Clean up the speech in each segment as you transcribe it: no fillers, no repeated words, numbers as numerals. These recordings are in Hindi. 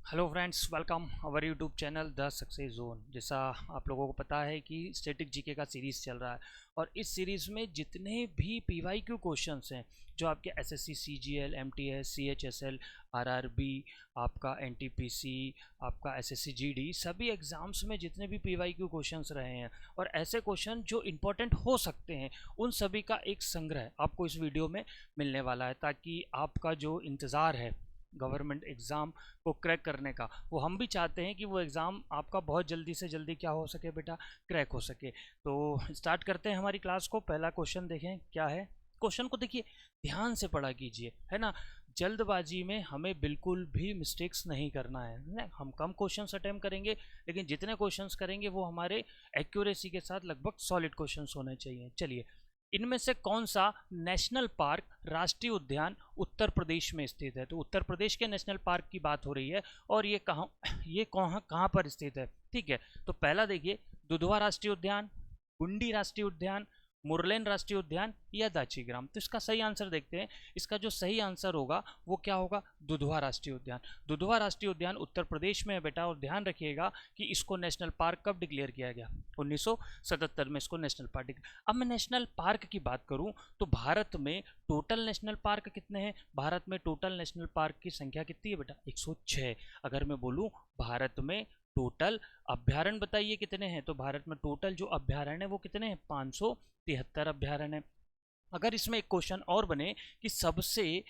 Hello friends, welcome our YouTube channel the success zone. जैसा आप लोगों को पता है कि स्टैटिक जीके का सीरीज़ चल रहा है और इस सीरीज़ में जितने भी पीवाईक्यू क्वेश्चंस हैं जो आपके SSC, CGL, MTS, CHSL, RRB, आपका एनटीपीसी, आपका एसएससी जीडी, सभी एग्ज़ाम्स में जितने भी पीवाईक्यू क्वेश्चंस रहे हैं और ऐसे क्वेश्चन जो इम्पोर्टेंट हो सकते हैं उन सभी का एक संग्रह आपको इस वीडियो में मिलने वाला है, ताकि आपका जो इंतज़ार है गवर्नमेंट एग्ज़ाम को क्रैक करने का, वो हम भी चाहते हैं कि वो एग्ज़ाम आपका बहुत जल्दी से जल्दी क्या हो सके बेटा, क्रैक हो सके। तो स्टार्ट करते हैं हमारी क्लास को। पहला क्वेश्चन देखें क्या है। क्वेश्चन को देखिए, ध्यान से पढ़ा कीजिए, है ना। जल्दबाजी में हमें बिल्कुल भी मिस्टेक्स नहीं करना है ना। हम कम क्वेश्चंस अटेम्प्ट करेंगे, लेकिन जितने क्वेश्चंस करेंगे वो हमारे एक्यूरेसी के साथ लगभग सॉलिड क्वेश्चंस होने चाहिए। चलिए, इनमें से कौन सा नेशनल पार्क, राष्ट्रीय उद्यान उत्तर प्रदेश में स्थित है। तो उत्तर प्रदेश के नेशनल पार्क की बात हो रही है और ये कहाँ पर स्थित है। ठीक है, तो पहला देखिए, दुधवा राष्ट्रीय उद्यान, गुंडी राष्ट्रीय उद्यान, मुरलेन राष्ट्रीय उद्यान या दाचीग्राम। तो इसका सही आंसर देखते हैं। इसका जो सही आंसर होगा वो क्या होगा, दुधवा राष्ट्रीय उद्यान। दुधवा राष्ट्रीय उद्यान उत्तर प्रदेश में है बेटा, और ध्यान रखिएगा कि इसको नेशनल पार्क कब डिक्लेयर किया गया, 1977 में इसको नेशनल पार्क। अब मैं नेशनल पार्क की बात करूं तो भारत में टोटल नेशनल पार्क कितने हैं। भारत में टोटल नेशनल पार्क की संख्या कितनी है बेटा, 106। अगर मैं बोलूं भारत में टोटल अभ्यारण्य बताइए कितने हैं, तो भारत में टोटल जो अभ्यारण्य है वो कितने हैं, 573 अभ्यारण्य है। अगर इसमें एक क्वेश्चन और बने कि सबसे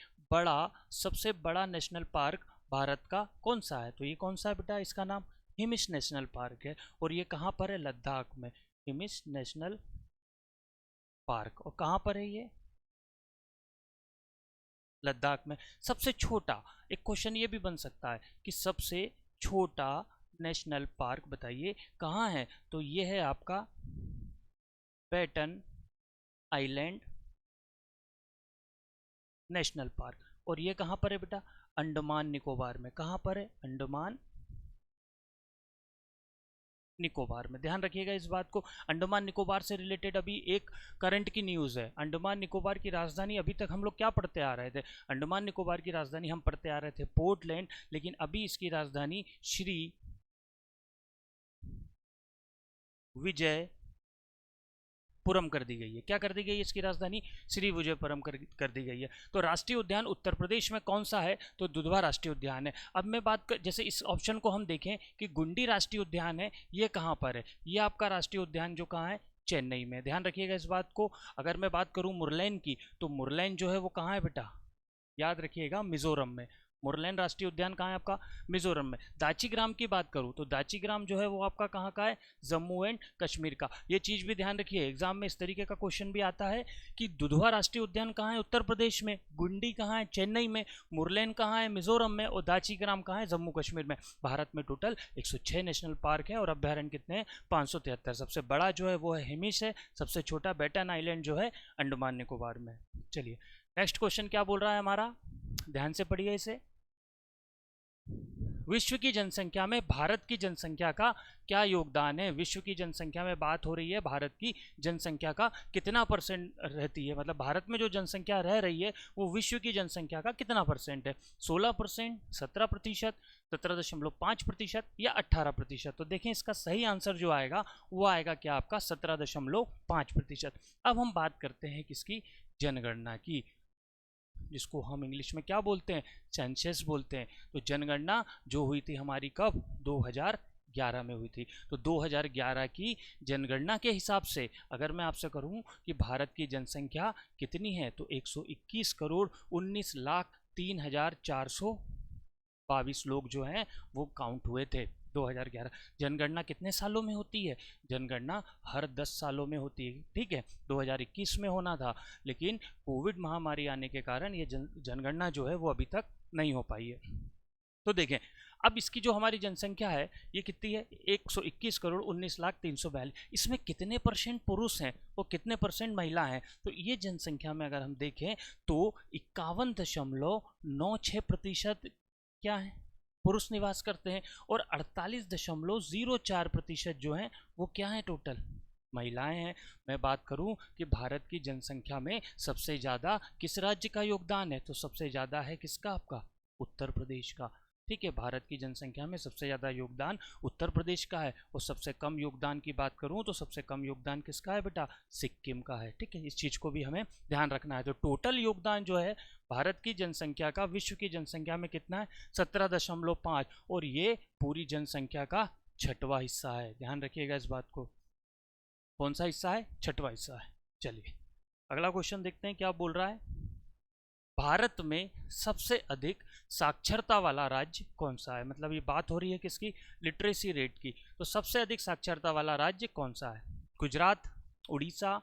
बड़ा नेशनल पार्क भारत का कौन सा है, तो ये कौन सा है बेटा, इसका नाम हिमिस नेशनल पार्क है। और ये कहाँ पर है, लद्दाख में, हिमिस नेशनल पार्क। और कहाँ पर है ये, लद्दाख में। सबसे छोटा, एक क्वेश्चन ये भी बन सकता है कि सबसे छोटा नेशनल पार्क बताइए कहाँ है, तो ये है आपका पैटन आइलैंड नेशनल पार्क। और ये कहाँ पर है बेटा, अंडमान निकोबार में। कहाँ पर है, अंडमान निकोबार में। ध्यान रखिएगा इस बात को। अंडमान निकोबार से रिलेटेड अभी एक करंट की न्यूज़ है। अंडमान निकोबार की राजधानी, अभी तक हम लोग क्या पढ़ते आ रहे थे, अंडमान निकोबार की राजधानी हम पढ़ते आ रहे थे पोर्टलैंड, लेकिन अभी इसकी राजधानी श्री विजय पुरम कर दी गई है। क्या कर दी गई है, इसकी राजधानी श्री विजयपुरम कर दी गई है। तो राष्ट्रीय उद्यान उत्तर प्रदेश में कौन सा है, तो दुधवा राष्ट्रीय उद्यान है। अब मैं जैसे इस ऑप्शन को हम देखें कि गुंडी राष्ट्रीय उद्यान है, ये कहाँ पर है, ये आपका राष्ट्रीय उद्यान जो कहाँ है, चेन्नई में। ध्यान रखिएगा इस बात को। अगर मैं बात करूँ मुरलैन की, तो मुरलैन जो है वो कहाँ है बेटा, याद रखिएगा, मिजोरम में। मुरलैन राष्ट्रीय उद्यान कहाँ है आपका, मिजोरम में। दाचीग्राम की बात करूँ तो दाचीग्राम जो है वो आपका कहाँ का है, जम्मू एंड कश्मीर का। ये चीज़ भी ध्यान रखिए, एग्जाम में इस तरीके का क्वेश्चन भी आता है कि दुधवा राष्ट्रीय उद्यान कहाँ है, उत्तर प्रदेश में, गुंडी कहाँ है, चेन्नई में, मुरलैन कहाँ है, मिजोरम में, और दाचीग्राम कहाँ है, जम्मू कश्मीर में। भारत में टोटल 106 नेशनल पार्क है और अभ्यारण्य कितने हैं, 573। सबसे बड़ा जो है वो है हिमिस है, सबसे छोटा बैटन आइलैंड जो है अंडमान निकोबार में। चलिए, नेक्स्ट क्वेश्चन क्या बोल रहा है हमारा, ध्यान से पढ़िए इसे। विश्व की जनसंख्या में भारत की जनसंख्या का क्या योगदान है। विश्व की जनसंख्या में बात हो रही है, भारत की जनसंख्या का कितना परसेंट रहती है, मतलब भारत में जो जनसंख्या रह रही है वो विश्व की जनसंख्या का कितना परसेंट है, 16%, 17%, 17.5% या 18%। तो देखें इसका सही आंसर जो आएगा वो आएगा क्या, आपका 17.5%। अब हम बात करते हैं किसकी, जनगणना की, जिसको हम इंग्लिश में क्या बोलते हैं, सेंसस बोलते हैं। तो जनगणना जो हुई थी हमारी कब, 2011 में हुई थी। तो 2011 की जनगणना के हिसाब से अगर मैं आपसे करूं कि भारत की जनसंख्या कितनी है, तो 121 करोड़ 19 लाख 3,422 लोग जो हैं वो काउंट हुए थे 2011। जनगणना कितने सालों में होती है, जनगणना हर 10 सालों में होती है। ठीक है, 2021 में होना था, लेकिन कोविड महामारी आने के कारण ये जनगणना जो है वो अभी तक नहीं हो पाई है। तो देखें, अब इसकी जो हमारी जनसंख्या है ये कितनी है, 121 करोड़ 19 लाख 342। इसमें कितने परसेंट पुरुष हैं और कितने परसेंट महिला हैं, तो ये जनसंख्या में अगर हम देखें तो 51.96% क्या है, पुरुष निवास करते हैं, और 48.04% जो हैं वो क्या है, टोटल महिलाएं हैं। मैं बात करूं कि भारत की जनसंख्या में सबसे ज़्यादा किस राज्य का योगदान है, तो सबसे ज़्यादा है किसका, आपका उत्तर प्रदेश का। ठीक है, भारत की जनसंख्या में सबसे ज़्यादा योगदान उत्तर प्रदेश का है, और सबसे कम योगदान की बात करूं तो सबसे कम योगदान किसका है बेटा, सिक्किम का है। ठीक है, इस चीज़ को भी हमें ध्यान रखना है। तो टोटल योगदान जो है भारत की जनसंख्या का विश्व की जनसंख्या में कितना है, 17.5, और ये पूरी जनसंख्या का छठवां हिस्सा है। ध्यान रखिएगा इस बात को, कौन सा हिस्सा है, छठवां हिस्सा है। चलिए अगला क्वेश्चन देखते हैं क्या बोल रहा है। भारत में सबसे अधिक साक्षरता वाला राज्य कौन सा है, मतलब ये बात हो रही है किसकी, लिटरेसी रेट की। तो सबसे अधिक साक्षरता वाला राज्य कौन सा है, गुजरात, उड़ीसा,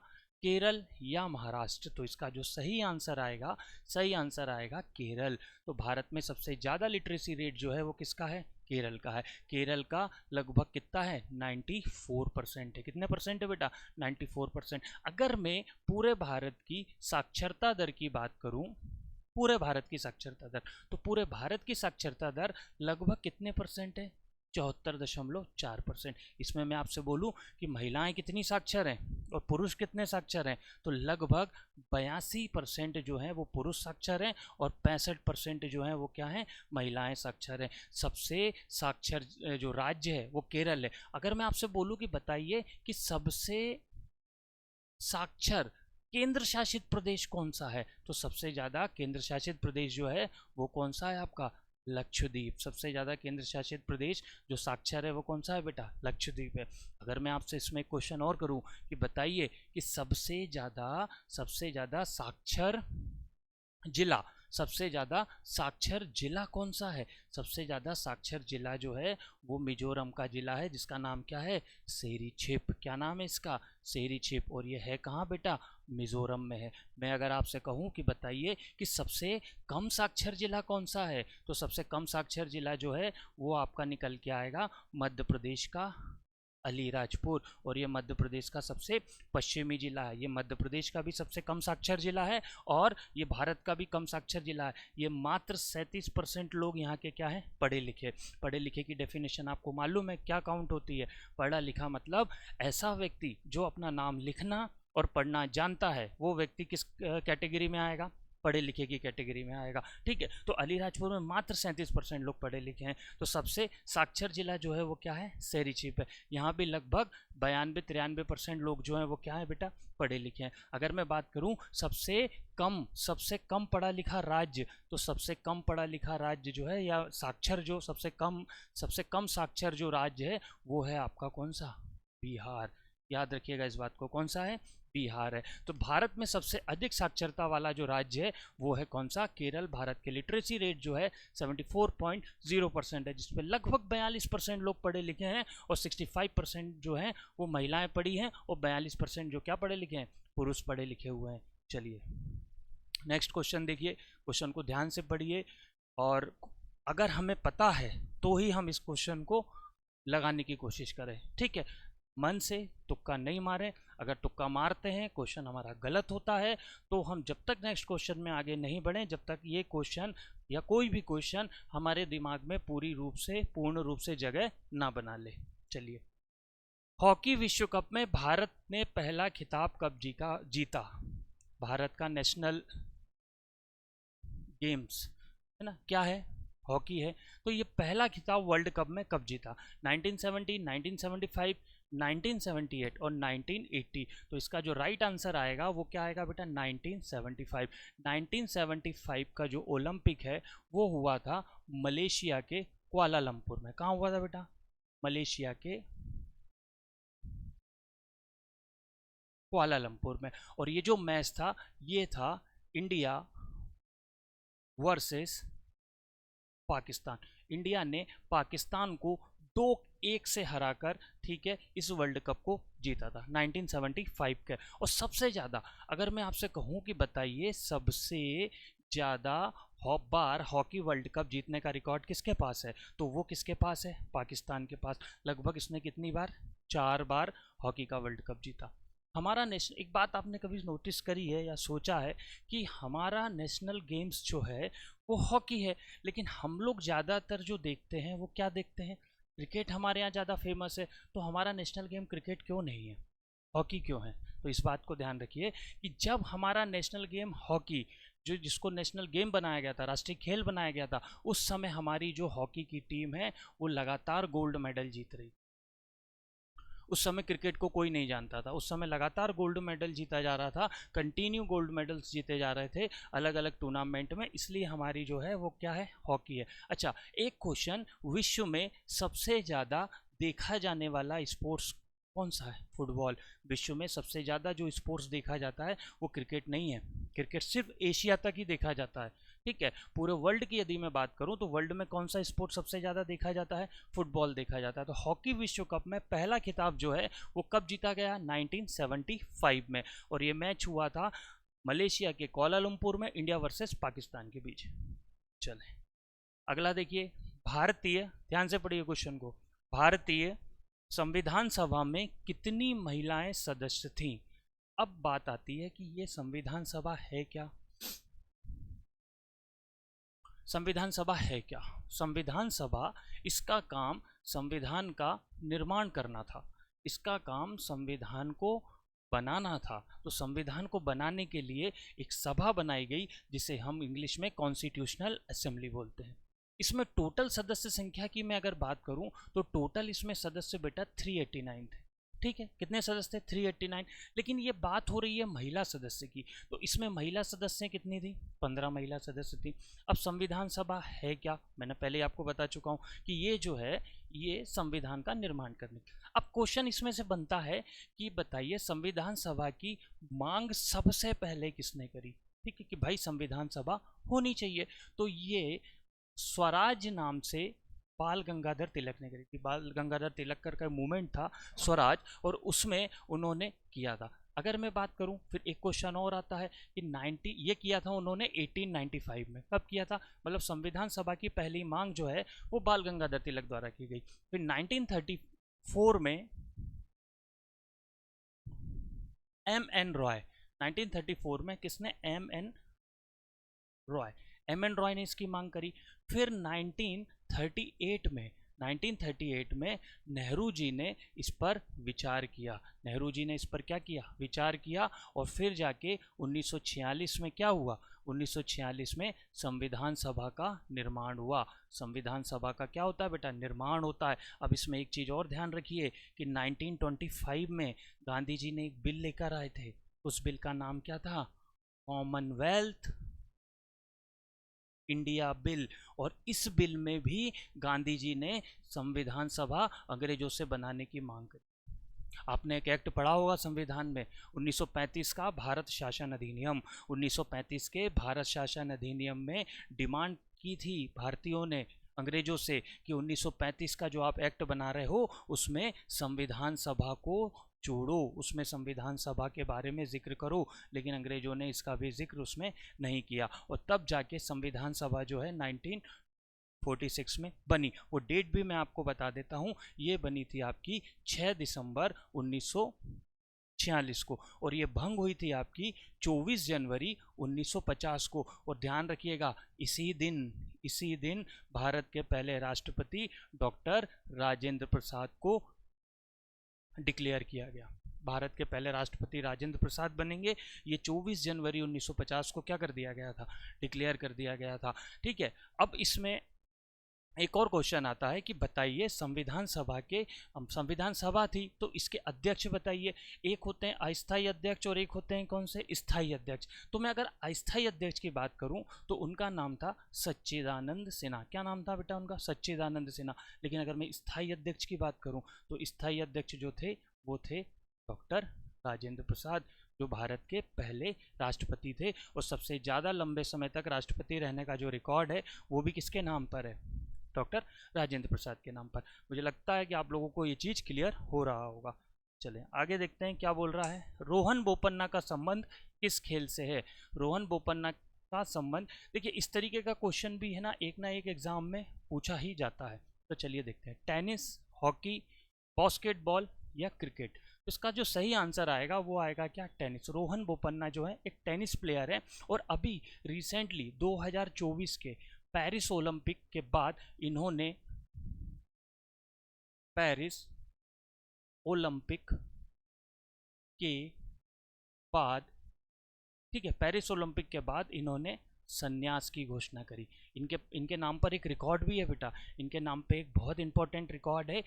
केरल या महाराष्ट्र। तो इसका जो सही आंसर आएगा, सही आंसर आएगा केरल। तो भारत में सबसे ज़्यादा लिटरेसी रेट जो है वो किसका है, केरल का है। केरल का लगभग कितना है, 94% है। कितने परसेंट है बेटा, 94%। अगर मैं पूरे भारत की साक्षरता दर की बात करूं, पूरे भारत की साक्षरता दर, तो पूरे भारत की साक्षरता दर लगभग कितने परसेंट है, 74.4%। इसमें मैं आपसे बोलूं कि महिलाएं कितनी साक्षर हैं और पुरुष कितने साक्षर हैं, तो लगभग 82% जो है वो पुरुष साक्षर हैं और 65% जो है वो क्या है, महिलाएं साक्षर हैं। सबसे साक्षर जो राज्य है वो केरल है। अगर मैं आपसे बोलूं कि बताइए कि सबसे साक्षर केंद्र शासित प्रदेश कौन सा है, तो सबसे ज़्यादा केंद्र शासित प्रदेश जो है वो कौन सा है आपका, लक्षद्वीप। सबसे ज़्यादा केंद्र शासित प्रदेश जो साक्षर है वो कौन सा है बेटा, लक्षद्वीप है। अगर मैं आपसे इसमें एक क्वेश्चन और करूं कि बताइए कि सबसे ज़्यादा साक्षर जिला, सबसे ज़्यादा साक्षर जिला कौन सा है, सबसे ज़्यादा साक्षर जिला जो है वो मिजोरम का जिला है, जिसका नाम क्या है, सेरीछिप। क्या नाम है इसका, सेरीछिप। और ये है कहाँ बेटा, मिजोरम में है। मैं अगर आपसे कहूँ कि बताइए कि सबसे कम साक्षर जिला कौन सा है, तो सबसे कम साक्षर जिला जो है वो आपका निकल के आएगा मध्य प्रदेश का अलीराजपुर। और ये मध्य प्रदेश का सबसे पश्चिमी जिला है। ये मध्य प्रदेश का भी सबसे कम साक्षर जिला है और ये भारत का भी कम साक्षर जिला है। ये मात्र 37% लोग यहाँ के क्या है, पढ़े लिखे। पढ़े लिखे की डेफिनेशन आपको मालूम है क्या काउंट होती है, पढ़ा लिखा मतलब ऐसा व्यक्ति जो अपना नाम लिखना और पढ़ना जानता है, वो व्यक्ति किस कैटेगरी में आएगा, पढ़े लिखे की कैटेगरी में आएगा। ठीक है, तो अलीराजपुर में मात्र 37% लोग पढ़े लिखे हैं। तो सबसे साक्षर जिला जो है वो क्या है, सेरीछिप है। यहाँ भी लगभग 92-93% लोग जो हैं वो क्या है बेटा, पढ़े लिखे हैं। अगर मैं बात करूँ सबसे कम पढ़ा लिखा राज्य, तो सबसे कम पढ़ा लिखा राज्य जो है या साक्षर जो सबसे कम साक्षर जो राज्य है वो है आपका कौन सा, बिहार। याद रखिएगा इस बात को, कौन सा है, बिहार है। तो भारत में सबसे अधिक साक्षरता वाला जो राज्य है वो है कौन सा, केरल। भारत के लिटरेसी रेट जो है 74.0% है, जिसमें लगभग 42% लोग पढ़े लिखे हैं और 65% जो है वो महिलाएं पढ़ी हैं और 42% जो क्या पढ़े लिखे हैं, पुरुष पढ़े लिखे हुए हैं। चलिए नेक्स्ट क्वेश्चन देखिए, क्वेश्चन को ध्यान से पढ़िए और अगर हमें पता है तो ही हम इस क्वेश्चन को लगाने की कोशिश करें। ठीक है, मन से तुक्का नहीं मारें। अगर तुक्का मारते हैं क्वेश्चन हमारा गलत होता है तो हम जब तक नेक्स्ट क्वेश्चन में आगे नहीं बढ़ें, जब तक ये क्वेश्चन या कोई भी क्वेश्चन हमारे दिमाग में पूर्ण रूप से जगह ना बना ले। चलिए, हॉकी विश्व कप में भारत ने पहला खिताब कब जीता, भारत का नेशनल गेम्स है ना, क्या है, हॉकी है। तो ये पहला खिताब वर्ल्ड कप में कब जीता, 1970, 1975, 1978 और 1980। तो इसका जो राइट आंसर आएगा वो क्या आएगा बेटा, 1975। 1975 का जो ओलंपिक है वो हुआ था मलेशिया के कुआलालंपुर में। कहाँ हुआ था बेटा, मलेशिया के कुआलालंपुर में। और ये जो मैच था ये था इंडिया वर्सेस पाकिस्तान। इंडिया ने पाकिस्तान को 2-1 से हराकर, ठीक है, इस वर्ल्ड कप को जीता था 1975 के। और सबसे ज़्यादा अगर मैं आपसे कहूँ कि बताइए सबसे ज़्यादा बार हॉकी वर्ल्ड कप जीतने का रिकॉर्ड किसके पास है, तो वो किसके पास है, पाकिस्तान के पास। लगभग इसने कितनी बार, 4 बार हॉकी का वर्ल्ड कप जीता। हमारा नेशनल, एक बात आपने कभी नोटिस करी है या सोचा है कि हमारा नेशनल गेम्स जो है वो हॉकी है, लेकिन हम लोग ज़्यादातर जो देखते हैं वो क्या देखते हैं, क्रिकेट हमारे यहाँ ज़्यादा फेमस है। तो हमारा नेशनल गेम क्रिकेट क्यों नहीं है, हॉकी क्यों है। तो इस बात को ध्यान रखिए कि जब हमारा नेशनल गेम हॉकी जो जिसको नेशनल गेम बनाया गया था, राष्ट्रीय खेल बनाया गया था, उस समय हमारी जो हॉकी की टीम है वो लगातार गोल्ड मेडल जीत रही। उस समय क्रिकेट को कोई नहीं जानता था, उस समय लगातार गोल्ड मेडल जीता जा रहा था, कंटिन्यू गोल्ड मेडल्स जीते जा रहे थे अलग अलग टूर्नामेंट में, इसलिए हमारी जो है वो क्या है, हॉकी है। अच्छा, एक क्वेश्चन, विश्व में सबसे ज़्यादा देखा जाने वाला स्पोर्ट्स कौन सा है? फुटबॉल। विश्व में सबसे ज़्यादा जो स्पोर्ट्स देखा जाता है वो क्रिकेट नहीं है, क्रिकेट सिर्फ एशिया तक ही देखा जाता है, ठीक है। पूरे वर्ल्ड की यदि मैं बात करूं तो वर्ल्ड में कौन सा स्पोर्ट सबसे ज़्यादा देखा जाता है? फुटबॉल देखा जाता है। तो हॉकी विश्व कप में पहला खिताब जो है वो कब जीता गया? 1975 में, और ये मैच हुआ था मलेशिया के कोलालमपुर में, इंडिया वर्सेस पाकिस्तान के बीच। चले अगला देखिए, भारतीय, ध्यान से पढ़िए क्वेश्चन को, भारतीय संविधान सभा में कितनी महिलाएं सदस्य थीं? अब बात आती है कि ये संविधान सभा है क्या? संविधान सभा है क्या? संविधान सभा, इसका काम संविधान का निर्माण करना था, इसका काम संविधान को बनाना था। तो संविधान को बनाने के लिए एक सभा बनाई गई जिसे हम इंग्लिश में कॉन्स्टिट्यूशनल असेंबली बोलते हैं। इसमें टोटल सदस्य संख्या की मैं अगर बात करूं तो टोटल इसमें सदस्य बेटा 389 थे, ठीक है। कितने सदस्य थे? 389। लेकिन ये बात हो रही है महिला सदस्य की, तो इसमें महिला सदस्य कितनी थी? 15 महिला सदस्य थी। अब संविधान सभा है क्या? मैंने पहले आपको बता चुका हूँ कि ये जो है ये संविधान का निर्माण करने। अब क्वेश्चन इसमें से बनता है कि बताइए संविधान सभा की मांग सबसे पहले किसने करी? ठीक है, कि भाई संविधान सभा होनी चाहिए। तो ये स्वराज नाम से बाल गंगाधर तिलक ने करी थी। बाल गंगाधर तिलक का मूवमेंट था स्वराज, और उसमें उन्होंने किया था। अगर मैं बात करूं, फिर एक क्वेश्चन और आता है कि 90 ये किया था उन्होंने 1895 में। कब किया था? मतलब संविधान सभा की पहली मांग जो है वो बाल गंगाधर तिलक द्वारा की गई। फिर 1934 में एम एन रॉय, 1934 में किसने? M N Roy, M N Roy ने इसकी मांग करी। फिर 1938 में नेहरू जी ने इस पर विचार किया। नेहरू जी ने इस पर क्या किया? विचार किया। और फिर जाके 1946 में क्या हुआ? 1946 में संविधान सभा का निर्माण हुआ। संविधान सभा का क्या होता है बेटा? निर्माण होता है। अब इसमें एक चीज़ और ध्यान रखिए कि 1925 में गांधी जी ने एक बिल लेकर आए थे, उस बिल का नाम क्या था? Commonwealth India bill. और इस बिल में भी गांधी जी ने संविधान सभा अंग्रेजों से बनाने की मांग करी। आपने एक एक्ट पढ़ा होगा संविधान में, 1935 का भारत शासन अधिनियम। 1935 के भारत शासन अधिनियम में डिमांड की थी भारतीयों ने अंग्रेजों से कि 1935 का जो आप एक्ट बना रहे हो उसमें संविधान सभा को जोड़ो, उसमें संविधान सभा के बारे में जिक्र करो। लेकिन अंग्रेजों ने इसका भी जिक्र उसमें नहीं किया, और तब जाके संविधान सभा जो है 1946 में बनी। वो डेट भी मैं आपको बता देता हूँ, ये बनी थी आपकी 6 दिसंबर 1946 को, और ये भंग हुई थी आपकी 24 जनवरी 1950 को। और ध्यान रखिएगा इसी दिन भारत के पहले राष्ट्रपति डॉक्टर राजेंद्र प्रसाद को डिक्लेयर किया गया। भारत के पहले राष्ट्रपति राजेंद्र प्रसाद बनेंगे, ये 24 जनवरी 1950 को क्या कर दिया गया था? डिक्लेयर कर दिया गया था, ठीक है। अब इसमें एक और क्वेश्चन आता है कि बताइए संविधान सभा के, संविधान सभा थी तो इसके अध्यक्ष बताइए। एक होते हैं अस्थायी अध्यक्ष और एक होते हैं कौन से? स्थायी अध्यक्ष। तो मैं अगर अस्थायी अध्यक्ष की बात करूं तो उनका नाम था सच्चिदानंद सिन्हा। क्या नाम था बेटा उनका? सच्चिदानंद सिन्हा। लेकिन अगर मैं स्थायी अध्यक्ष की बात करूं तो स्थायी अध्यक्ष जो थे वो थे डॉक्टर राजेंद्र प्रसाद, जो भारत के पहले राष्ट्रपति थे। और सबसे ज़्यादा लंबे समय तक राष्ट्रपति रहने का जो रिकॉर्ड है वो भी किसके नाम पर है? डॉक्टर राजेंद्र प्रसाद के नाम पर। मुझे लगता है कि आप लोगों को ये चीज़ क्लियर हो रहा होगा। चलें आगे देखते हैं क्या बोल रहा है। रोहन बोपन्ना का संबंध किस खेल से है? रोहन बोपन्ना का संबंध, देखिए इस तरीके का क्वेश्चन भी है ना एक एग्जाम में पूछा ही जाता है। तो चलिए देखते हैं, टेनिस, हॉकी, बास्केटबॉल या क्रिकेट। तो इसका जो सही आंसर आएगा वो आएगा क्या? टेनिस। रोहन बोपन्ना जो है एक टेनिस प्लेयर है, और अभी रिसेंटली 2024 के पेरिस ओलंपिक के बाद इन्होंने पेरिस ओलंपिक के बाद ठीक है, पेरिस ओलंपिक के बाद इन्होंने संन्यास की घोषणा करी। इनके इनके नाम पर एक रिकॉर्ड भी है बेटा, इनके नाम पे एक बहुत इंपॉर्टेंट रिकॉर्ड है,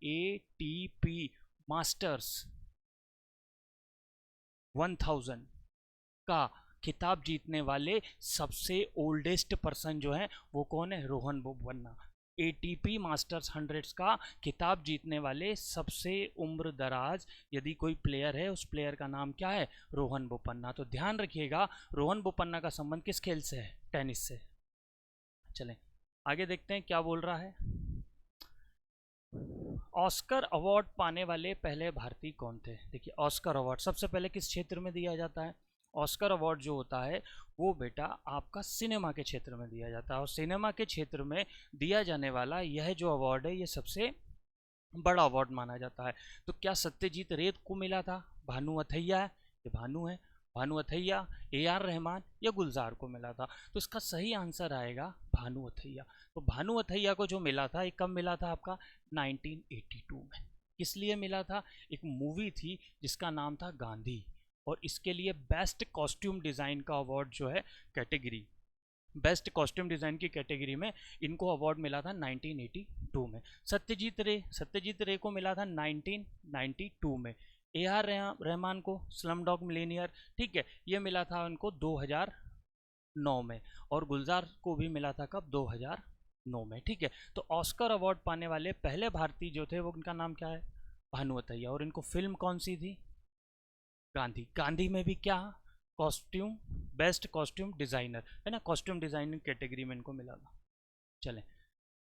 एटीपी मास्टर्स 1000 का खिताब जीतने वाले सबसे ओल्डेस्ट पर्सन जो है वो कौन है? रोहन बोपन्ना। एटीपी मास्टर्स 100 का खिताब जीतने वाले सबसे उम्र दराज यदि कोई प्लेयर है, उस प्लेयर का नाम क्या है? रोहन बोपन्ना। तो ध्यान रखिएगा, रोहन बोपन्ना का संबंध किस खेल से है? टेनिस से। चलें आगे देखते हैं क्या बोल रहा है। ऑस्कर अवार्ड पाने वाले पहले भारतीय कौन थे? देखिए, ऑस्कर अवार्ड सबसे पहले किस क्षेत्र में दिया जाता है? ऑस्कर अवार्ड जो होता है वो बेटा आपका सिनेमा के क्षेत्र में दिया जाता है, और सिनेमा के क्षेत्र में दिया जाने वाला यह जो अवार्ड है ये सबसे बड़ा अवार्ड माना जाता है। तो क्या सत्यजीत रे को मिला था? भानु अथैया है, ये भानु है, भानु अथैया, AR रहमान या गुलजार को मिला था? तो इसका सही आंसर आएगा भानु अथैया। तो भानु अथैया को जो मिला था ये कब मिला था आपका? 1982 में। किस लिए मिला था? एक मूवी थी जिसका नाम था गांधी, और इसके लिए बेस्ट कॉस्ट्यूम डिज़ाइन का अवार्ड जो है कैटेगरी, बेस्ट कॉस्ट्यूम डिज़ाइन की कैटेगरी में इनको अवार्ड मिला था 1982 में। सत्यजीत रे को मिला था 1992 में। AR रहमान को स्लम डॉग मिलेनियर, ठीक है, ये मिला था उनको 2009 में, और गुलजार को भी मिला था कब? 2009 में। ठीक है, तो ऑस्कर अवार्ड पाने वाले पहले भारतीय जो थे वो उनका नाम क्या है? भानु अथैया। और इनको फिल्म कौन सी थी? गांधी। गांधी में भी क्या? कॉस्ट्यूम, बेस्ट कॉस्ट्यूम डिजाइनर है ना, कॉस्ट्यूम डिजाइनिंग कैटेगरी में इनको मिला था। चलें,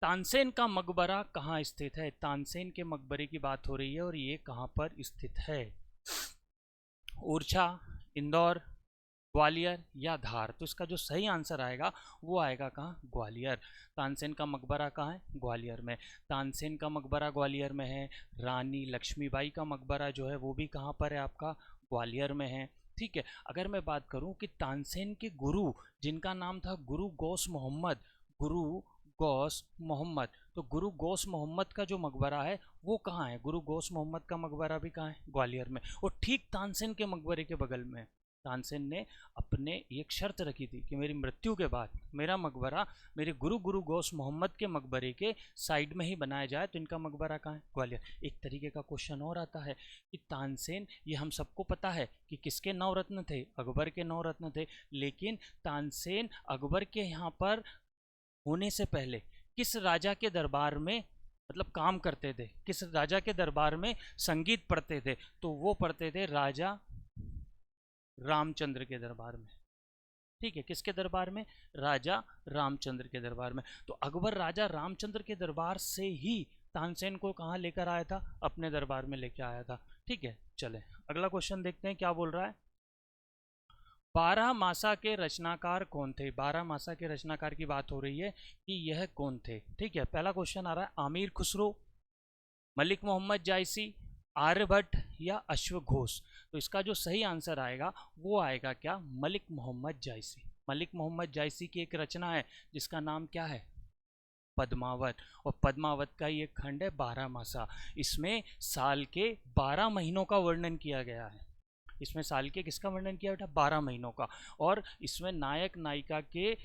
तानसेन का मकबरा कहाँ स्थित है? तानसेन के मकबरे की बात हो रही है, और ये कहाँ पर स्थित है? ओरछा, इंदौर, ग्वालियर या धार? तो इसका जो सही आंसर आएगा वो आएगा कहाँ? ग्वालियर। तानसेन का मकबरा कहाँ है? ग्वालियर में। तानसेन का मकबरा ग्वालियर में है। रानी लक्ष्मीबाई का मकबरा जो है वो भी कहाँ पर है आपका? ग्वालियर में है। ठीक है, अगर मैं बात करूं कि तानसेन के गुरु जिनका नाम था गुरु गौस मोहम्मद, गुरु गौस मोहम्मद, तो गुरु गौस मोहम्मद का जो मकबरा है वो कहाँ है? गुरु गौस मोहम्मद का मकबरा भी कहाँ है? ग्वालियर में। और ठीक तानसेन के मकबरे के बगल में तानसेन ने अपने एक शर्त रखी थी कि मेरी मृत्यु के बाद मेरा मकबरा मेरे गुरु गौस मोहम्मद के मकबरे के साइड में ही बनाया जाए। तो इनका मकबरा कहाँ है? ग्वालियर। एक तरीके का क्वेश्चन और आता है कि तानसेन, ये हम सबको पता है कि किसके 9 रत्न थे? अकबर के 9 रत्न थे, लेकिन तानसेन अकबर के यहाँ पर होने से पहले किस राजा के दरबार में मतलब काम करते थे? किस राजा के दरबार में संगीत पढ़ते थे? तो वो पढ़ते थे राजा रामचंद्र के दरबार में। ठीक है, किसके दरबार में? राजा रामचंद्र के दरबार में। तो अकबर राजा रामचंद्र के दरबार से ही तानसेन को कहाँ लेकर आया था? अपने दरबार में लेकर आया था। ठीक है, चले अगला क्वेश्चन देखते हैं क्या बोल रहा है। 12 मासा के रचनाकार कौन थे? 12 मासा के रचनाकार की बात हो रही है कि यह कौन थे। ठीक है, पहला क्वेश्चन आ रहा है, आमिर खुसरो, मलिक मोहम्मद जायसी, आर्यभट्ट या अश्वघोष? तो इसका जो सही आंसर आएगा वो आएगा क्या? मलिक मोहम्मद जायसी। मलिक मोहम्मद जायसी की एक रचना है जिसका नाम क्या है? पद्मावत। और पद्मावत का ये खंड है 12 मासा। इसमें साल के 12 महीनों का वर्णन किया गया है। इसमें साल के किसका वर्णन किया बेटा? 12 महीनों का। और इसमें नायक नायिका के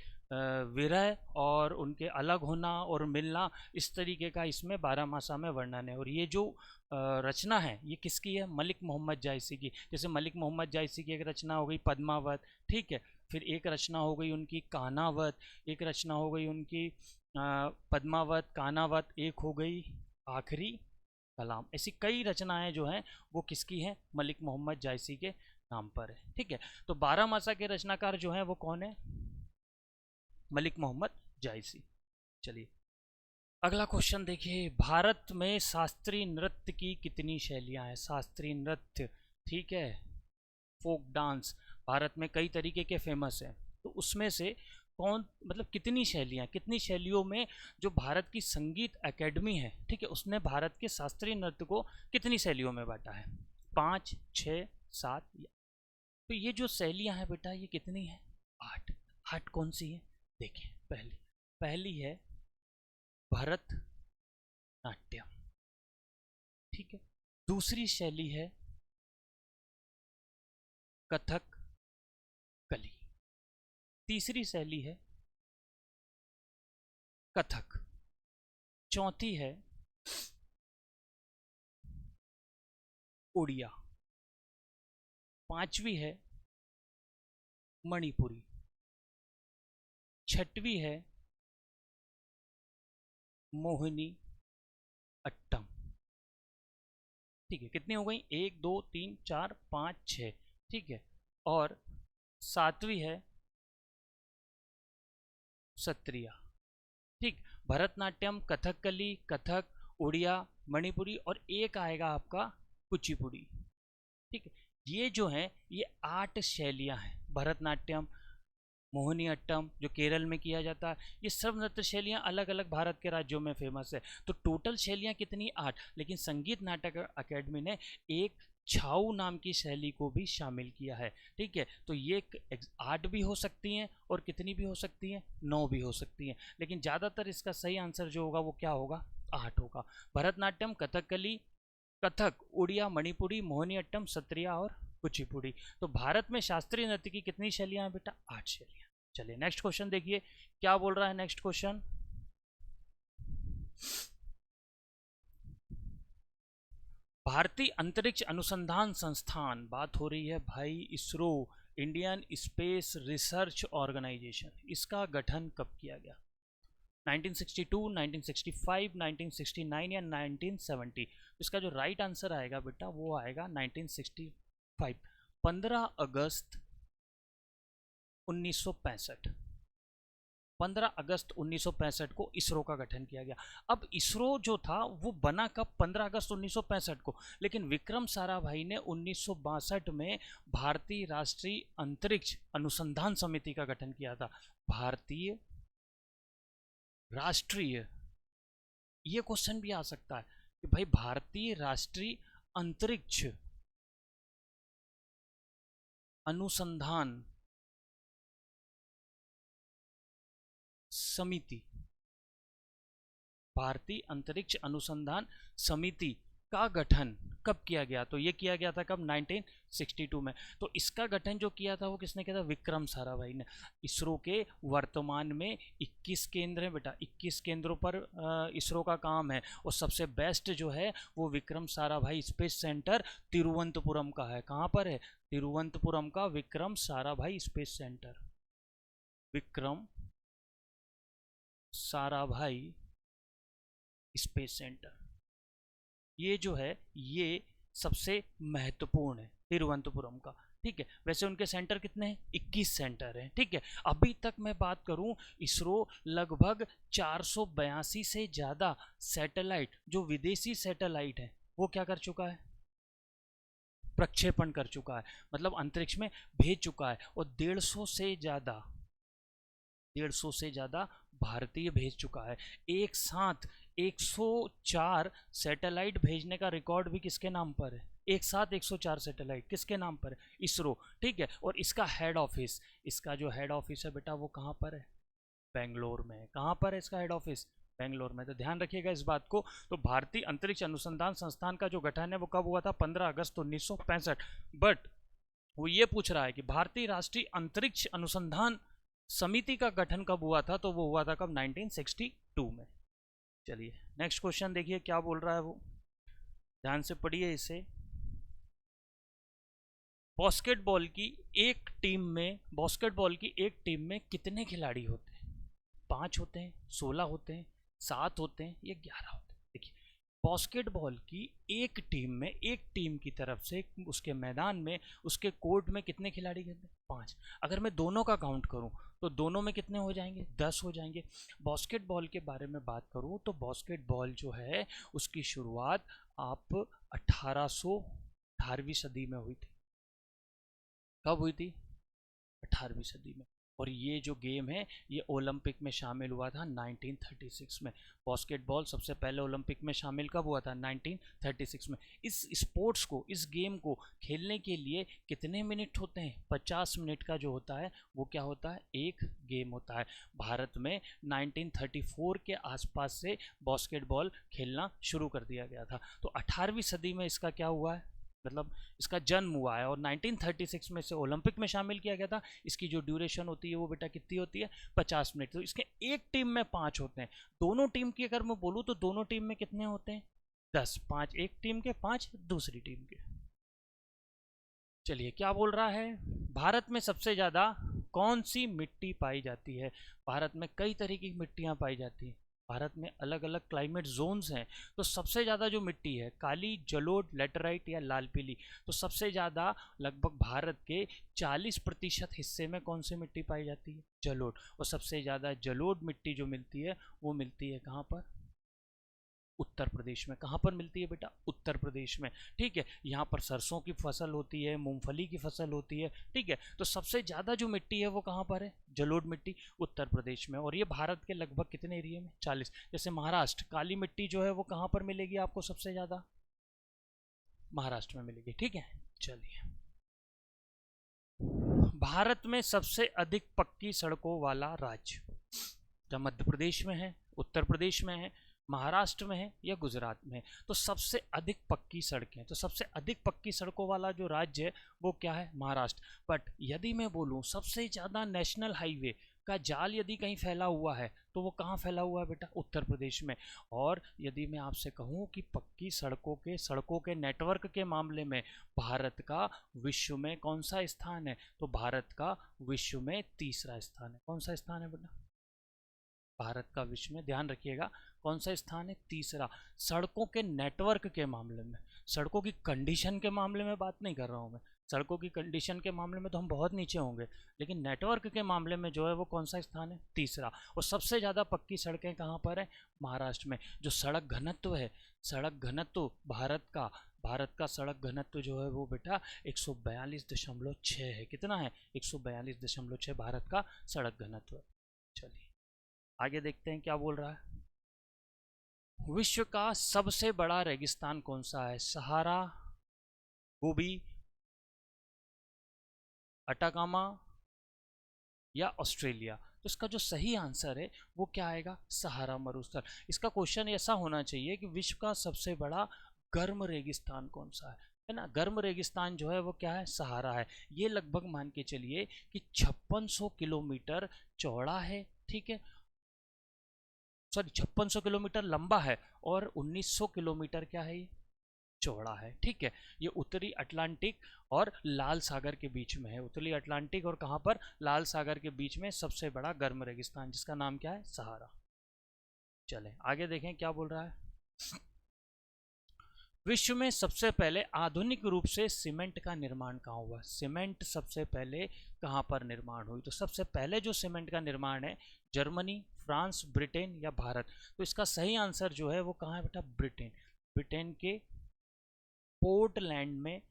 विरह और उनके अलग होना और मिलना, इस तरीके का इसमें 12 मासा में वर्णन है। और ये जो रचना है ये किसकी है? मलिक मोहम्मद जायसी की। जैसे मलिक मोहम्मद जायसी की एक रचना हो गई पद्मावत, ठीक है, फिर एक रचना हो गई उनकी कानावत, एक रचना हो गई उनकी पद्मावत, कानावत, एक हो गई आखिरी कलाम। ऐसी कई रचनाएं जो हैं वो किसकी हैं? मलिक मोहम्मद जायसी के नाम पर है। ठीक है, तो 12 मासा के रचनाकार जो हैं वो कौन है? मलिक मोहम्मद जायसी। चलिए अगला क्वेश्चन देखिए, भारत में शास्त्रीय नृत्य की कितनी शैलियां हैं? शास्त्रीय नृत्य, ठीक है, फोक डांस भारत में कई तरीके के फेमस हैं, तो उसमें से कौन मतलब कितनी शैलियां, कितनी शैलियों में जो भारत की संगीत एकेडमी है, ठीक है, उसने भारत के शास्त्रीय नृत्य को कितनी शैलियों में बांटा है? 5, 6, 7 या? तो ये जो शैलियां हैं बेटा ये कितनी है? 8। 8 कौन सी है? देखिए, पहली है भरतनाट्यम, ठीक है, दूसरी शैली है कथक कली। तीसरी शैली है कथक। चौथी है उड़िया। पांचवी है मणिपुरी। छठवीं है मोहिनी अट्टम। ठीक है, कितनी हो गई? 1 2 3 4 5 6। ठीक है, और सातवीं है सत्रिया। ठीक, भरतनाट्यम, कथकली, कथक, उड़िया, मणिपुरी और एक आएगा आपका कुचिपुड़ी। ठीक है, ये जो है ये 8 शैलियां हैं। भरतनाट्यम, मोहिनी अट्टम जो केरल में किया जाता है, ये सब नृत्य शैलियाँ अलग अलग भारत के राज्यों में फेमस है। तो टोटल शैलियाँ कितनी? 8। लेकिन संगीत नाटक अकेडमी ने एक छाऊ नाम की शैली को भी शामिल किया है। ठीक है, तो ये 8 भी हो सकती हैं और कितनी भी हो सकती हैं, 9 भी हो सकती हैं, लेकिन ज़्यादातर इसका सही आंसर जो होगा वो क्या होगा? 8 होगा। भरतनाट्यम, कथकली, कथक, उड़िया, मणिपुरी, मोहिनी अट्टम, सत्रिया और कुचिपुड़ी। तो भारत में शास्त्रीय नृत्य की कितनी शैलियां हैं बेटा? 8 शैलियां। चलिए नेक्स्ट क्वेश्चन देखिए क्या बोल रहा है। नेक्स्ट क्वेश्चन, भारतीय अंतरिक्ष अनुसंधान संस्थान, बात हो रही है भाई ISRO, Indian Space Research Organisation, इसका गठन कब किया गया? 1962, 1965, 1969 या 1970? इसका जो राइट आंसर आएगा बेटा वो आएगा 1965। 15 अगस्त 1965। 15 अगस्त 1965 को इसरो का गठन किया गया। अब इसरो जो था वो बना कब? 15 अगस्त 1965 को, लेकिन विक्रम साराभाई ने 1962 में भारतीय राष्ट्रीय अंतरिक्ष अनुसंधान समिति का गठन किया था। भारतीय राष्ट्रीय, ये क्वेश्चन भी आ सकता है कि भाई भारतीय राष्ट्रीय अंतरिक्ष अनुसंधान समिति, भारतीय अंतरिक्ष अनुसंधान समिति का गठन कब किया गया? तो ये किया गया था कब? 1962 में। तो इसका गठन जो किया था वो किसने किया था? विक्रम साराभाई ने। इसरो के वर्तमान में 21 केंद्र हैं बेटा, 21 केंद्रों पर इसरो का काम है, और सबसे बेस्ट जो है वो विक्रम साराभाई स्पेस सेंटर तिरुवनंतपुरम का है। कहाँ पर है? तिरुवनंतपुरम का Vikram Sarabhai space centre. Vikram Sarabhai space centre, ये जो है ये सबसे महत्वपूर्ण है तिरुवनंतपुरम का। ठीक है, वैसे उनके सेंटर कितने हैं? 21 सेंटर हैं। ठीक है, अभी तक मैं बात करूं, इसरो लगभग 482 से ज़्यादा सैटेलाइट, जो विदेशी सैटेलाइट है, वो क्या कर चुका है? प्रक्षेपण कर चुका है, मतलब अंतरिक्ष में भेज चुका है। और 150 से ज़्यादा भारतीय भेज चुका है। एक साथ 104 सैटेलाइट भेजने का रिकॉर्ड भी किसके नाम पर है? एक साथ 104 सैटेलाइट किसके नाम पर है? इसरो। ठीक है, और इसका हेड ऑफिस, इसका जो हेड ऑफिस है बेटा वो कहाँ पर है? बेंगलोर में। कहाँ पर है इसका हेड ऑफिस? बेंगलोर में। तो ध्यान रखिएगा इस बात को। तो भारतीय अंतरिक्ष अनुसंधान संस्थान का जो गठन है वो कब हुआ था? 15 अगस्त 1965। बट वो ये पूछ रहा है कि भारतीय राष्ट्रीय अंतरिक्ष अनुसंधान समिति का गठन कब हुआ था? तो वो हुआ था कब? 1962 में। चलिए नेक्स्ट क्वेश्चन देखिए क्या बोल रहा है वो, ध्यान से पढ़िए इसे। बास्केटबॉल की एक टीम में कितने खिलाड़ी होते हैं? 5 होते हैं, 16 होते हैं, 7 होते हैं, या 11 होते हैं? देखिए, बास्केटबॉल की एक टीम की तरफ से उसके मैदान में, उसके कोर्ट में कितने खिलाड़ी खेलते हैं? 5। अगर मैं दोनों का काउंट करूं तो दोनों में कितने हो जाएंगे? 10 हो जाएंगे। बास्केटबॉल के बारे में बात करूं तो बास्केटबॉल जो है उसकी शुरुआत आप 18वीं सदी में हुई थी। कब हुई थी? 18वीं सदी में। और ये जो गेम है ये ओलंपिक में शामिल हुआ था 1936 में। बास्केटबॉल सबसे पहले ओलंपिक में शामिल कब हुआ था? 1936 में। इस स्पोर्ट्स को, इस गेम को खेलने के लिए कितने मिनट होते हैं? 50 मिनट का जो होता है वो क्या होता है? एक गेम होता है। भारत में 1934 के आसपास से बास्केटबॉल खेलना शुरू कर दिया गया था। तो 18वीं सदी में इसका क्या हुआ है? मतलब इसका जन्म हुआ है, और 1936 में से ओलंपिक में शामिल किया गया था। इसकी जो ड्यूरेशन होती है वो बेटा कितनी होती है, 50 मिनट। तो इसके एक टीम में 5 होते हैं। दोनों टीम की अगर मैं बोलूँ तो दोनों टीम में कितने होते हैं, 10। 5 एक टीम के, 5 दूसरी टीम के। चलिए क्या बोल रहा है, भारत में सबसे ज़्यादा कौन सी मिट्टी पाई जाती है। भारत में कई तरह की मिट्टियाँ पाई जाती हैं। भारत में अलग अलग क्लाइमेट जोन्स हैं। तो सबसे ज़्यादा जो मिट्टी है, काली, जलोढ़, लेटराइट या लाल पीली, तो सबसे ज़्यादा लगभग भारत के 40% हिस्से में कौन सी मिट्टी पाई जाती है, जलोढ़। और सबसे ज़्यादा जलोढ़ मिट्टी जो मिलती है वो मिलती है कहाँ पर, उत्तर प्रदेश में। कहाँ पर मिलती है बेटा, उत्तर प्रदेश में। ठीक है, यहाँ पर सरसों की फसल होती है, मूंगफली की फसल होती है। ठीक है, तो सबसे ज़्यादा जो मिट्टी है वो कहाँ पर है, जलोढ़ मिट्टी, उत्तर प्रदेश में। और ये भारत के लगभग कितने एरिया में, 40। जैसे महाराष्ट्र, काली मिट्टी जो है वो कहाँ पर मिलेगी आपको सबसे ज़्यादा, महाराष्ट्र में मिलेगी। ठीक है, चलिए भारत में सबसे अधिक पक्की सड़कों वाला राज्य, क्या मध्य प्रदेश में है, उत्तर प्रदेश में है, महाराष्ट्र में है या गुजरात में है। तो सबसे अधिक पक्की सड़कें, तो सबसे अधिक पक्की सड़कों वाला जो राज्य है वो क्या है, महाराष्ट्र। बट यदि मैं बोलूं सबसे ज़्यादा नेशनल हाईवे का जाल यदि कहीं फैला हुआ है तो वो कहाँ फैला हुआ है बेटा, उत्तर प्रदेश में। और यदि मैं आपसे कहूँ कि पक्की सड़कों के नेटवर्क के मामले में भारत का विश्व में कौन सा स्थान है, तो भारत का विश्व में तीसरा स्थान है। कौन सा स्थान है बेटा, भारत का विश्व में, ध्यान रखिएगा कौन सा स्थान है, तीसरा। सड़कों के नेटवर्क के मामले में, सड़कों की कंडीशन के मामले में बात नहीं कर रहा हूँ मैं। सड़कों की कंडीशन के मामले में तो हम बहुत नीचे होंगे, लेकिन नेटवर्क के मामले में जो है वो कौन सा स्थान है, तीसरा। और सबसे ज़्यादा पक्की सड़कें कहाँ पर है, महाराष्ट्र में। जो सड़क घनत्व है, सड़क घनत्व भारत का सड़क घनत्व जो है वो बेटा 142.6 है। कितना है, 142.6 भारत का सड़क घनत्व है। चलिए आगे देखते हैं क्या बोल रहा है। विश्व का सबसे बड़ा रेगिस्तान कौन सा है, सहारा, गोबी, अटाकामा या ऑस्ट्रेलिया। तो इसका जो सही आंसर है वो क्या आएगा, सहारा मरुस्थल। इसका क्वेश्चन ऐसा होना चाहिए कि विश्व का सबसे बड़ा गर्म रेगिस्तान कौन सा है ना। गर्म रेगिस्तान जो है वो क्या है, सहारा है। ये लगभग मान के चलिए कि 5600 किलोमीटर चौड़ा है। ठीक है, सॉरी 5600 किलोमीटर लंबा है और 1900 किलोमीटर क्या है, ये चौड़ा है। ठीक है, ये उत्तरी अटलांटिक और लाल सागर के बीच में है। उत्तरी अटलांटिक और कहाँ पर, लाल सागर के बीच में सबसे बड़ा गर्म रेगिस्तान, जिसका नाम क्या है, सहारा। चलें आगे देखें क्या बोल रहा है। विश्व में सबसे पहले आधुनिक रूप से सीमेंट का निर्माण कहाँ हुआ, सीमेंट सबसे पहले कहाँ पर निर्माण हुई। तो सबसे पहले जो सीमेंट का निर्माण है, जर्मनी, फ्रांस, ब्रिटेन या भारत। तो इसका सही आंसर जो है वो कहाँ है बेटा, ब्रिटेन। ब्रिटेन के पोर्टलैंड में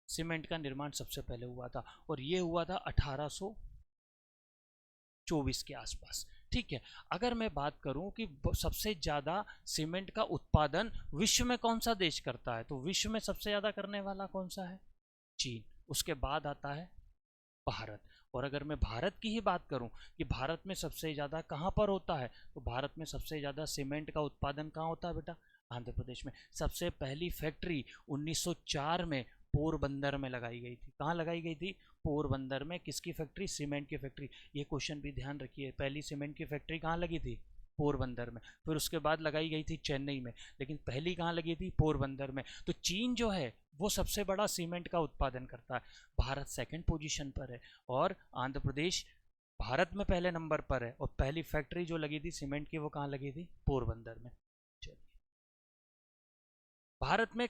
सीमेंट का निर्माण सबसे पहले हुआ था, और ये हुआ था 1824 के आसपास। ठीक है, अगर मैं बात करूं कि सबसे ज़्यादा सीमेंट का उत्पादन विश्व में कौन सा देश करता है, तो विश्व में सबसे ज़्यादा करने वाला कौन सा है, चीन। उसके बाद आता है भारत। और अगर मैं भारत की ही बात करूं कि भारत में सबसे ज़्यादा कहाँ पर होता है, तो भारत में सबसे ज़्यादा सीमेंट का उत्पादन कहाँ होता है बेटा, आंध्र प्रदेश में। सबसे पहली फैक्ट्री 1904 में पोरबंदर में लगाई गई थी। कहाँ लगाई गई थी, पोरबंदर में। किसकी फैक्ट्री, सीमेंट की फैक्ट्री। ये क्वेश्चन भी ध्यान रखिए, पहली सीमेंट की फैक्ट्री कहाँ लगी थी, पोरबंदर में। फिर उसके बाद लगाई गई थी चेन्नई में, लेकिन पहली कहाँ लगी थी, पोरबंदर में। तो चीन जो है वो सबसे बड़ा सीमेंट का उत्पादन करता है। भारत सेकंड पोजीशन पर है और आंध्र प्रदेश भारत में पहले नंबर पर है। और पहली फैक्ट्री जो लगी थी सीमेंट की वो कहाँ लगी थी, पोरबंदर में। चलिए, भारत में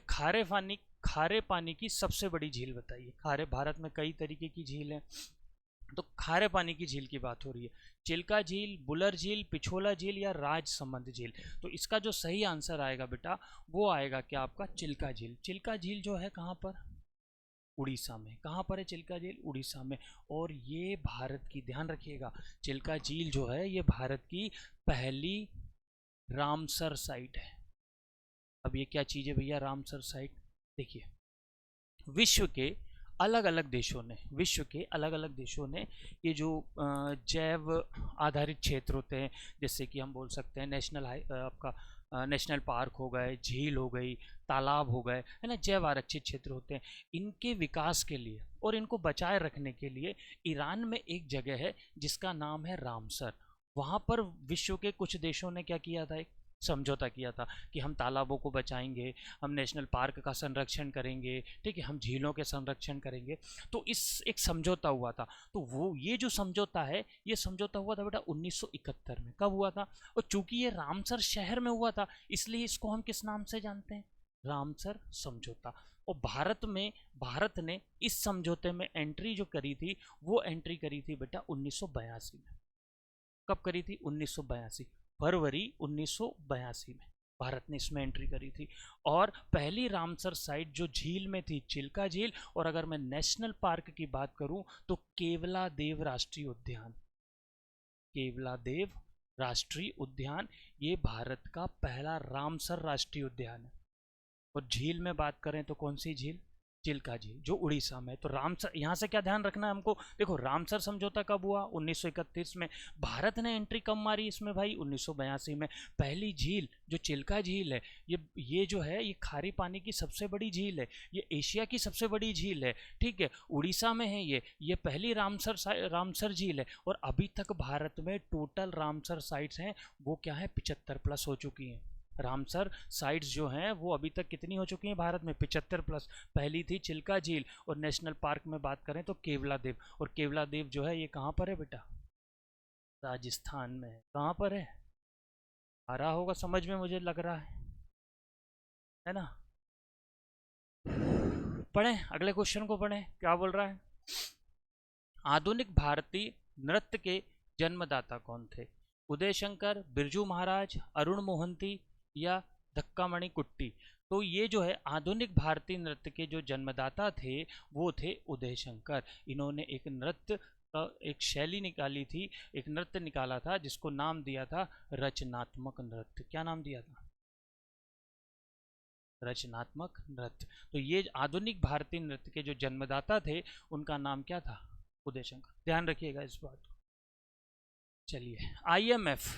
खारे पानी की सबसे बड़ी झील बताइए। भारत में कई तरीके की झील है, तो खारे पानी की झील की बात हो रही है। चिल्का झील, बुलर झील, पिछोला झील या राजसमंद झील। तो इसका जो सही आंसर आएगा बेटा वो आएगा क्या आपका, चिल्का झील। चिल्का झील जो है कहाँ पर, उड़ीसा में। कहाँ पर है चिल्का झील, उड़ीसा में। और ये भारत की, ध्यान रखिएगा, चिल्का झील जो है ये भारत की पहली रामसर साइट है। अब ये क्या चीज़ है भैया, रामसर साइट। देखिए, विश्व के अलग अलग देशों ने ये जो जैव आधारित क्षेत्र होते हैं, जैसे कि हम बोल सकते हैं नेशनल आपका नेशनल पार्क हो गए, झील हो गई, तालाब हो गए, है ना, जैव आरक्षित क्षेत्र होते हैं, इनके विकास के लिए और इनको बचाए रखने के लिए ईरान में एक जगह है जिसका नाम है रामसर। वहाँ पर विश्व के कुछ देशों ने क्या किया था, एक समझौता किया था कि हम तालाबों को बचाएंगे, हम नेशनल पार्क का संरक्षण करेंगे, ठीक है, हम झीलों के संरक्षण करेंगे। तो इस एक समझौता हुआ था। तो वो ये जो समझौता है, ये समझौता हुआ था बेटा 1971 में। कब हुआ था? और चूंकि ये रामसर शहर में हुआ था, इसलिए इसको हम किस नाम से जानते हैं? रामसर समझौता। और भारत ने इस समझौते में एंट्री जो करी थी, वो एंट्री करी थी बेटा 1982 में। कब करी थी? 1982, फरवरी 1982 में भारत ने इसमें एंट्री करी थी। और पहली रामसर साइट जो झील में थी, चिल्का झील। और अगर मैं नेशनल पार्क की बात करूं तो केवलादेव राष्ट्रीय उद्यान, केवलादेव राष्ट्रीय उद्यान, ये भारत का पहला रामसर राष्ट्रीय उद्यान है। और झील में बात करें तो कौन सी झील? चिल्का झील, जो उड़ीसा में। तो रामसर, यहाँ से क्या ध्यान रखना है हमको, देखो रामसर समझौता कब हुआ? 1931 में। भारत ने एंट्री कब मारी इसमें भाई? 1982 में। पहली झील जो चिल्का झील है, ये जो है, ये खारी पानी की सबसे बड़ी झील है, ये एशिया की सबसे बड़ी झील है, ठीक है, उड़ीसा में है ये पहली रामसर झील है। और अभी तक भारत में टोटल रामसर साइट्स हैं वो क्या है? 75+ हो चुकी हैं। रामसर साइट्स जो हैं वो अभी तक कितनी हो चुकी हैं भारत में? 75+। पहली थी चिल्का झील। और नेशनल पार्क में बात करें तो केवलादेव। और केवलादेव जो है ये कहाँ पर है बेटा? राजस्थान में है। कहाँ पर है? आ रहा होगा समझ में, मुझे लग रहा है ना। पढ़ें, अगले क्वेश्चन को पढ़ें, क्या बोल रहा है। आधुनिक भारतीय नृत्य के जन्मदाता कौन थे? उदय शंकर, बिरजू महाराज, अरुण मोहंती या धक्कामणि कुट्टी? तो ये जो है आधुनिक भारतीय नृत्य के जो जन्मदाता थे वो थे उदय शंकर। इन्होंने एक नृत्य एक शैली निकाली थी, एक नृत्य निकाला था जिसको नाम दिया था रचनात्मक नृत्य। क्या नाम दिया था? रचनात्मक नृत्य। तो ये आधुनिक भारतीय नृत्य के जो जन्मदाता थे उनका नाम क्या था? उदय शंकर। ध्यान रखिएगा इस बात को। चलिए, IMF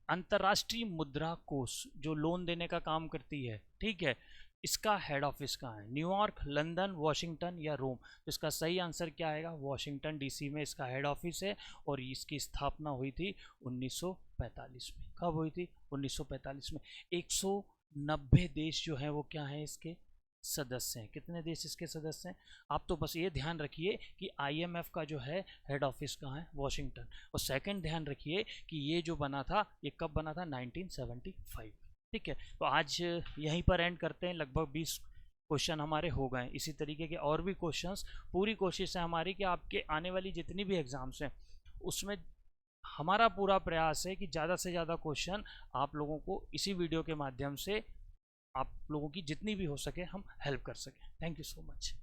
अंतर्राष्ट्रीय मुद्रा कोष जो लोन देने का काम करती है, ठीक है, इसका हेड ऑफिस कहाँ है? न्यूयॉर्क, लंदन, वॉशिंगटन या रोम? तो इसका सही आंसर क्या आएगा? वॉशिंगटन DC में इसका हेड ऑफिस है। और इसकी स्थापना हुई थी 1945 में। कब हुई थी? 1945 में। 190 देश जो हैं वो क्या हैं? इसके सदस्य हैं। कितने देश इसके सदस्य हैं? आप तो बस ये ध्यान रखिए कि IMF का जो है हेड ऑफिस कहाँ है? वॉशिंगटन। और सेकंड ध्यान रखिए कि ये जो बना था ये कब बना था? 1975। ठीक है, तो आज यहीं पर एंड करते हैं। लगभग 20 क्वेश्चन हमारे हो गए। इसी तरीके के और भी क्वेश्चंस, पूरी कोशिश है हमारी कि आपके आने वाली जितनी भी एग्जाम्स हैं उसमें हमारा पूरा प्रयास है कि ज़्यादा से ज़्यादा क्वेश्चन आप लोगों को इसी वीडियो के माध्यम से, आप लोगों की जितनी भी हो सके हम हेल्प कर सकें। Thank you so much.